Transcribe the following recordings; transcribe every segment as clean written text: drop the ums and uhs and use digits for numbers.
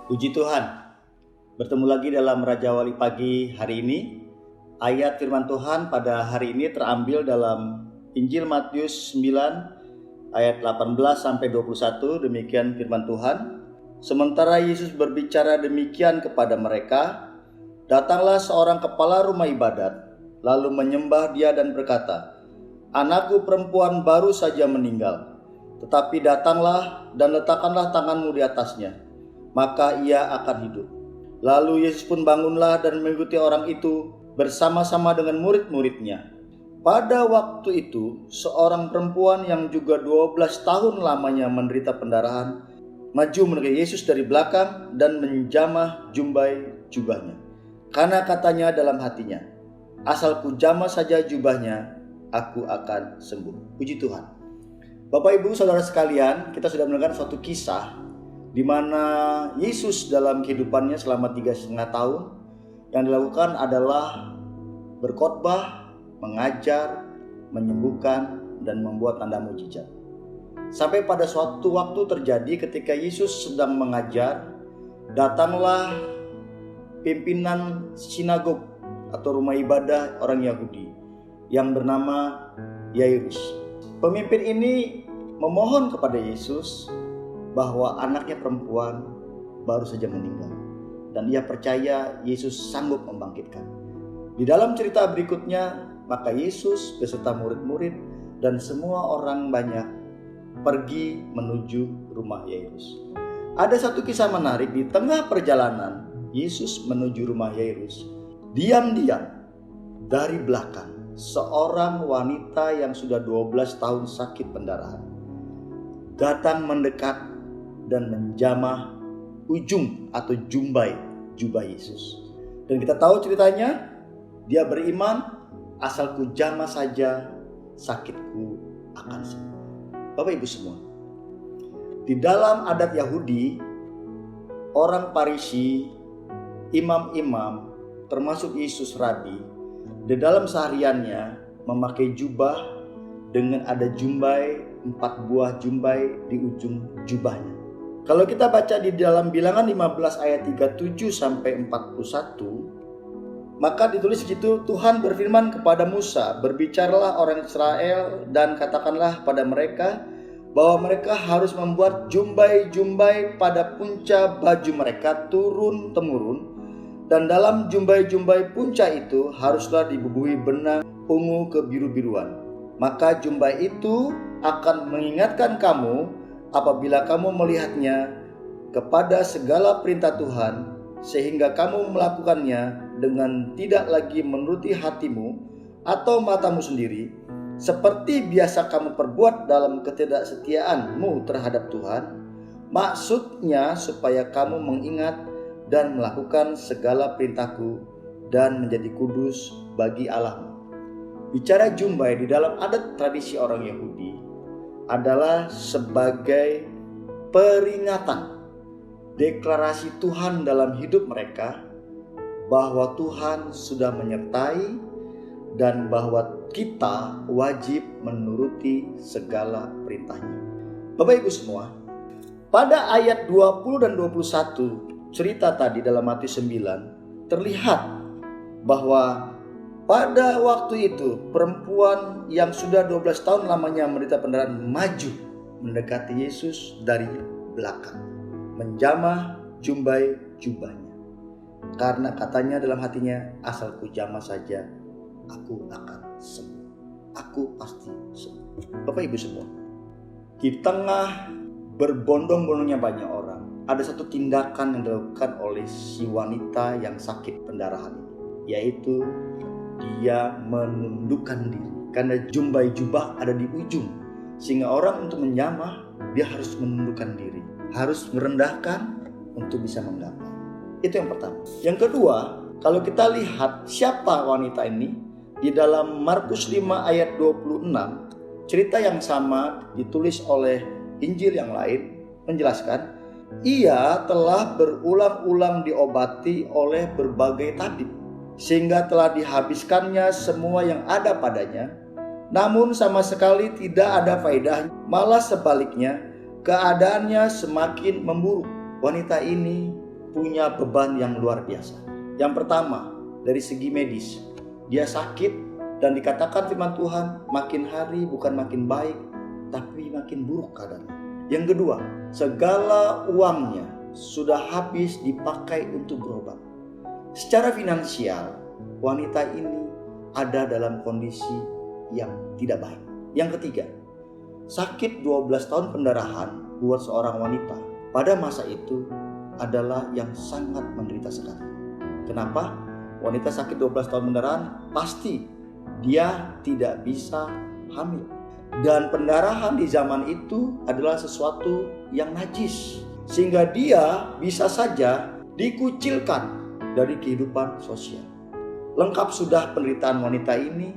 Puji Tuhan, bertemu lagi dalam Raja Wali Pagi hari ini. Ayat firman Tuhan pada hari ini terambil dalam Injil Matius 9 ayat 18 sampai 21. Demikian firman Tuhan. Sementara Yesus berbicara demikian kepada mereka, datanglah seorang kepala rumah ibadat, lalu menyembah dia dan berkata, "Anakku perempuan baru saja meninggal, tetapi datanglah dan letakkanlah tanganmu di atasnya, maka ia akan hidup." Lalu Yesus pun bangunlah dan mengikuti orang itu bersama-sama dengan murid-muridnya. Pada waktu itu, seorang perempuan yang juga 12 tahun lamanya menderita pendarahan, maju mendekati Yesus dari belakang dan menjamah jumbai jubahnya. Karena katanya dalam hatinya, "Asal ku jamah saja jubahnya, aku akan sembuh." Puji Tuhan. Bapak Ibu Saudara sekalian, kita sudah mendengar suatu kisah di mana Yesus dalam kehidupannya selama 3,5 tahun yang dilakukan adalah berkhotbah, mengajar, menyembuhkan, dan membuat tanda mujizat. Sampai pada suatu waktu terjadi ketika Yesus sedang mengajar, datanglah pimpinan sinagog atau rumah ibadah orang Yahudi yang bernama Yairus. Pemimpin ini memohon kepada Yesus bahwa anaknya perempuan baru saja meninggal dan ia percaya Yesus sanggup membangkitkan. Di dalam cerita berikutnya, maka Yesus beserta murid-murid dan semua orang banyak pergi menuju rumah Yairus. Ada satu kisah menarik di tengah perjalanan Yesus menuju rumah Yairus. Diam-diam dari belakang seorang wanita yang sudah 12 tahun sakit pendarahan datang mendekat dan menjamah ujung atau jumbai jubah Yesus. Dan kita tahu ceritanya, dia beriman, "Asal ku jamah saja, sakitku akan sembuh." Bapak Ibu semua, di dalam adat Yahudi, orang Farisi, imam-imam, termasuk Yesus Rabi, di dalam sehariannya memakai jubah dengan ada jumbai, 4 buah jumbai di ujung jubahnya. Kalau kita baca di dalam Bilangan 15 ayat 37 sampai 41, maka ditulis gitu, Tuhan berfirman kepada Musa, "Berbicaralah orang Israel dan katakanlah pada mereka bahwa mereka harus membuat jumbai-jumbai pada punca baju mereka turun-temurun, dan dalam jumbai-jumbai punca itu haruslah dibubuhi benang ungu kebiru-biruan. Maka jumbai itu akan mengingatkan kamu apabila kamu melihatnya kepada segala perintah Tuhan, sehingga kamu melakukannya dengan tidak lagi menuruti hatimu atau matamu sendiri, seperti biasa kamu perbuat dalam ketidaksetiaanmu terhadap Tuhan." Maksudnya supaya kamu mengingat dan melakukan segala perintahku dan menjadi kudus bagi Allahmu. Bicara jumbai di dalam adat tradisi orang Yahudi adalah sebagai peringatan, deklarasi Tuhan dalam hidup mereka bahwa Tuhan sudah menyertai dan bahwa kita wajib menuruti segala perintahnya. Bapak Ibu semua, pada ayat 20 dan 21 cerita tadi dalam Matius 9 terlihat bahwa pada waktu itu perempuan yang sudah 12 tahun lamanya menderita pendarahan maju mendekati Yesus dari belakang, menjamah jumbai jubahnya. Karena katanya dalam hatinya, "Asal ku jamah saja, aku akan sembuh. Aku pasti sembuh." Bapak Ibu semua, di tengah berbondong-bondongnya banyak orang, ada satu tindakan yang dilakukan oleh si wanita yang sakit pendarahan ini, yaitu dia menundukkan diri. Karena jumbai jubah ada di ujung, sehingga orang untuk menjamah dia harus menundukkan diri, harus merendahkan untuk bisa menggapai. Itu yang pertama. Yang kedua, kalau kita lihat siapa wanita ini, di dalam Markus 5 ayat 26, cerita yang sama ditulis oleh Injil yang lain menjelaskan, ia telah berulang-ulang diobati oleh berbagai tabib, sehingga telah dihabiskannya semua yang ada padanya. Namun sama sekali tidak ada faedah, malah sebaliknya keadaannya semakin memburuk. Wanita ini punya beban yang luar biasa. Yang pertama, dari segi medis, dia sakit dan dikatakan firman Tuhan makin hari bukan makin baik, tapi makin buruk keadaannya. Yang kedua, segala uangnya sudah habis dipakai untuk berobat. Secara finansial, wanita ini ada dalam kondisi yang tidak baik. Yang ketiga, sakit 12 tahun pendarahan buat seorang wanita pada masa itu adalah yang sangat menderita sekali. Kenapa? Wanita sakit 12 tahun pendarahan pasti dia tidak bisa hamil. Dan pendarahan di zaman itu adalah sesuatu yang najis, sehingga dia bisa saja dikucilkan dari kehidupan sosial. Lengkap sudah penderitaan wanita ini,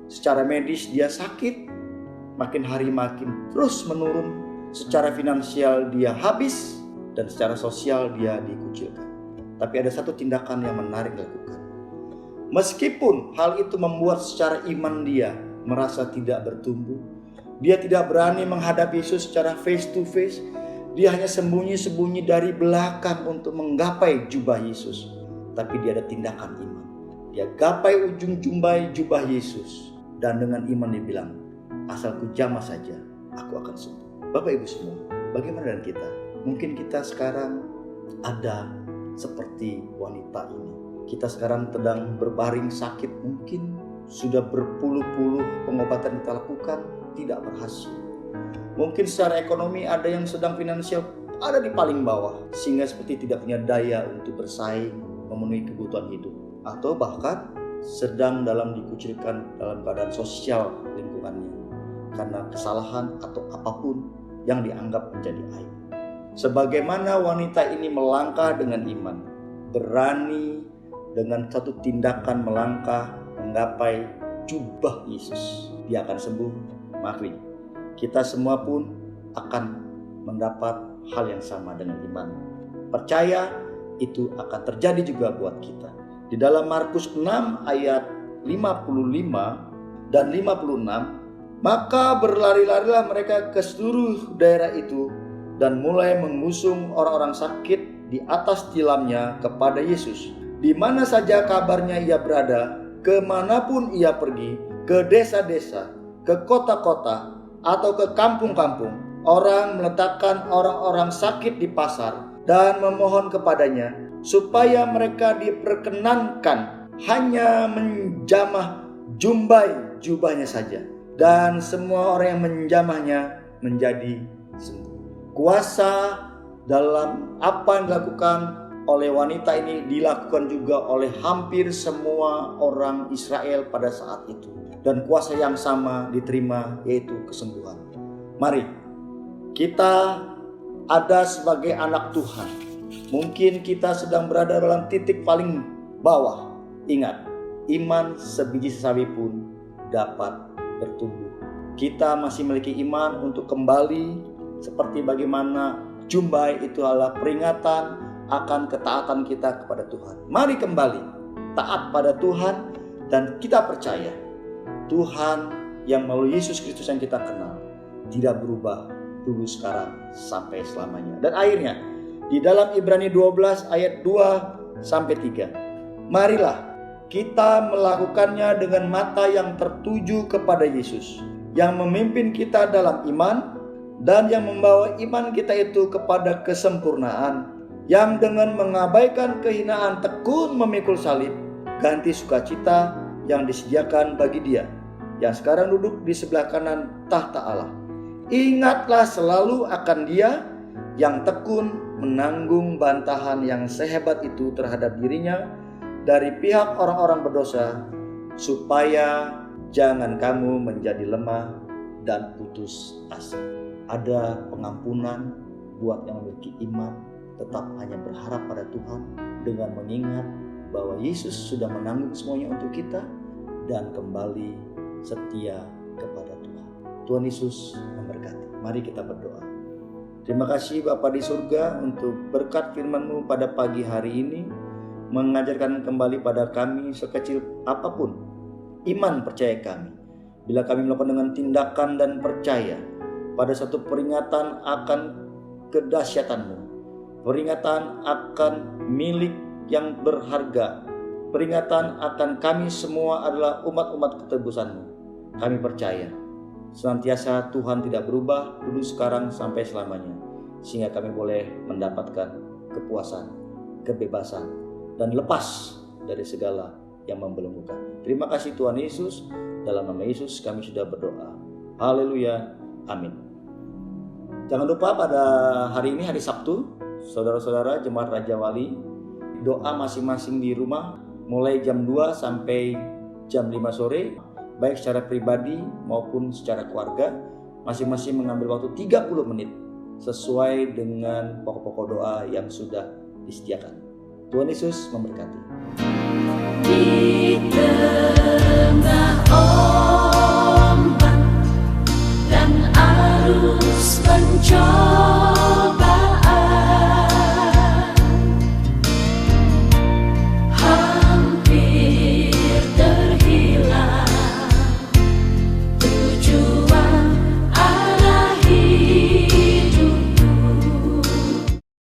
secara medis dia sakit, makin hari makin terus menurun, secara finansial dia habis, dan secara sosial dia dikucilkan. Tapi ada satu tindakan yang menarik dilakukan. Meskipun hal itu membuat secara iman dia merasa tidak bertumbuh, dia tidak berani menghadap Yesus secara face to face, dia hanya sembunyi-sembunyi dari belakang untuk menggapai jubah Yesus. Tapi dia ada tindakan iman. Dia gapai ujung jubah Yesus, dan dengan iman dia bilang, asal ku jamah saja, aku akan sembuh. Bapak Ibu semua, bagaimana dengan kita? Mungkin kita sekarang ada seperti wanita ini. Kita sekarang sedang berbaring sakit, mungkin sudah berpuluh-puluh pengobatan kita lakukan, tidak berhasil. Mungkin secara ekonomi ada yang sedang finansial ada di paling bawah, sehingga seperti tidak punya daya untuk bersaing, memenuhi kebutuhan hidup. Atau bahkan sedang dikucilkan dalam keadaan sosial lingkungannya karena kesalahan atau apapun yang dianggap menjadi aib. Sebagaimana wanita ini melangkah dengan iman, berani dengan satu tindakan melangkah menggapai jubah Yesus, dia akan sembuh. Mari kita semua pun akan mendapat hal yang sama dengan iman. Percaya itu akan terjadi juga buat kita. Di dalam Markus 6 ayat 55 dan 56, maka berlari-larilah mereka ke seluruh daerah itu dan mulai mengusung orang-orang sakit di atas tilamnya kepada Yesus. Di mana saja kabarnya ia berada, kemanapun ia pergi, ke desa-desa, ke kota-kota, atau ke kampung-kampung, orang meletakkan orang-orang sakit di pasar dan memohon kepadanya supaya mereka diperkenankan hanya menjamah jubahnya saja, dan semua orang yang menjamahnya menjadi sembuh. Kuasa dalam apa yang dilakukan oleh wanita ini dilakukan juga oleh hampir semua orang Israel pada saat itu, dan kuasa yang sama diterima, yaitu kesembuhan. Mari kita ada sebagai anak Tuhan, mungkin kita sedang berada dalam titik paling bawah. Ingat, iman sebiji sesawi pun dapat bertumbuh. Kita masih memiliki iman untuk kembali seperti bagaimana jumbai itu adalah peringatan akan ketaatan kita kepada Tuhan. Mari kembali taat pada Tuhan, dan kita percaya Tuhan yang melalui Yesus Kristus yang kita kenal tidak berubah dulu, sekarang, sampai selamanya. Dan akhirnya di dalam Ibrani 12 ayat 2-3, marilah kita melakukannya dengan mata yang tertuju kepada Yesus, yang memimpin kita dalam iman dan yang membawa iman kita itu kepada kesempurnaan, yang dengan mengabaikan kehinaan tekun memikul salib, ganti sukacita yang disediakan bagi Dia yang sekarang duduk di sebelah kanan tahta Allah. Ingatlah selalu akan Dia yang tekun menanggung bantahan yang sehebat itu terhadap dirinya dari pihak orang-orang berdosa, supaya jangan kamu menjadi lemah dan putus asa. Ada pengampunan buat yang memiliki iman, tetap hanya berharap pada Tuhan dengan mengingat bahwa Yesus sudah menanggung semuanya untuk kita, dan kembali setia kepada Tuhan. Tuhan Yesus memberkati. Mari kita berdoa. Terima kasih Bapa di surga untuk berkat firman-Mu pada pagi hari ini, mengajarkan kembali pada kami sekecil apapun iman percaya kami. Bila kami melakukan dengan tindakan dan percaya pada satu peringatan akan kedahsyatan-Mu, peringatan akan milik yang berharga, peringatan akan kami semua adalah umat-umat ketebusan-Mu. Kami percaya senantiasa Tuhan tidak berubah dulu, sekarang, sampai selamanya, sehingga kami boleh mendapatkan kepuasan, kebebasan, dan lepas dari segala yang membelenggu kami. Terima kasih Tuhan Yesus. Dalam nama Yesus kami sudah berdoa. Haleluya. Amin. Jangan lupa pada hari ini, hari Sabtu, saudara-saudara jemaat Raja Wali, doa masing-masing di rumah mulai jam 2 sampai jam 5 sore, baik secara pribadi maupun secara keluarga, masing-masing mengambil waktu 30 menit sesuai dengan pokok-pokok doa yang sudah disediakan. Tuhan Yesus memberkati.